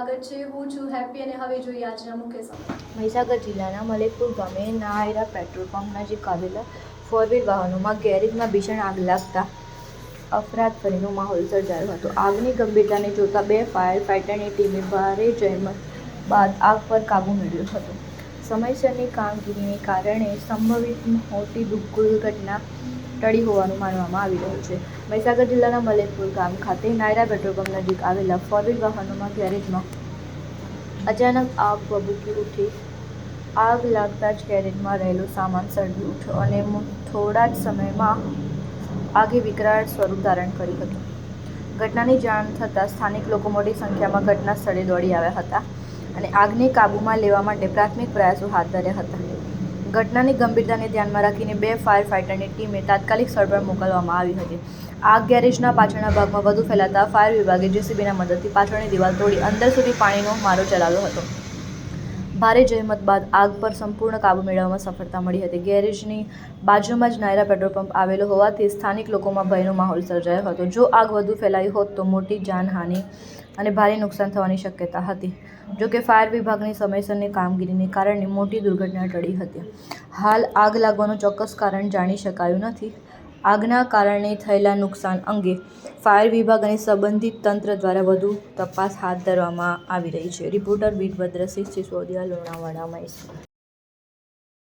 સ્વાગત છે। હું છું હેપી અને હવે જોઈએ આજના મુખ્ય સમાચાર। મહીસાગર જિલ્લાના મલેકપુર ગામે નાયરા પેટ્રોલ પંપ નજીક આવેલા ફોર વ્હીલ વાહનોમાં ગેરેજમાં ભીષણ આગ લાગતા અફરાતફરીનો માહોલ સર્જાયો હતો। આગની ગંભીરતાને જોતા 2 ફાયર ફાઇટરની ટીમે ભારે જહેમત બાદ આગ પર કાબૂ મેળવ્યો હતો। સમયસરની કામગીરીને કારણે સંભવિત મોટી દુર્ઘટના ટળી હોવાનું માનવામાં આવી રહ્યું છે। મહીસાગર જિલ્લાના મલેકપુર ગામ ખાતે નાયરા પેટ્રોલ પંપ નજીક આવેલા ફોર વ્હીલ વાહનોમાં ગેરેજમાં અચાનક આગ ભભૂકી ઉઠી। આગ લાગતા જ ગેરેજમાં રહેલો સામાન સળગી ઉઠ્યો અને થોડા જ સમયમાં આગે વિકરાળ સ્વરૂપ ધારણ કર્યું હતું। ઘટનાની જાણ થતાં સ્થાનિક લોકો મોટી સંખ્યામાં ઘટના સ્થળે દોડી આવ્યા હતા અને આગને કાબૂમાં લેવા માટે પ્રાથમિક પ્રયાસો હાથ ધર્યા હતા। ઘટનાની ગંભીરતાને ધ્યાનમાં રાખીને 2 ફાયર ફાઇટરની ટીમે તાત્કાલિક સ્થળ પર મોકલવામાં આવી હતી। આગ ગેરેજના પાછળના ભાગમાં વધુ ફેલાતા ફાયર વિભાગે જેસીબીના મદદથી પાછળની દિવાલ તોડી અંદર સુધી પાણીનો મારો ચલાવ્યો હતો। ભારે જહેમત બાદ આગ પર સંપૂર્ણ કાબૂ મેળવવામાં સફળતા મળી હતી। ગેરેજની બાજુમાં જ નાયરા પેટ્રોલ પંપ આવેલો હોવાથી સ્થાનિક લોકોમાં ભયનો માહોલ સર્જાયો હતો। જો આગ વધુ ફેલાઈ હોત તો મોટી જાનહાનિ અને ભારે નુકસાન થવાની શક્યતા હતી। જો કે ફાયર વિભાગની સમયસરની કામગીરીને કારણે મોટી દુર્ઘટના ટળી હતી। હાલ આગ લાગવાનું ચોક્કસ કારણ જાણી શકાયું નથી। આગના કારણે થયેલા નુકસાન અંગે ફાયર વિભાગ અને સંબંધિત તંત્ર દ્વારા વધુ તપાસ હાથ ધરવામાં આવી રહી છે। રિપોર્ટર વીરભદ્રસિંહ સિસોદિયા, લુણાવાડા, મહીસાગર।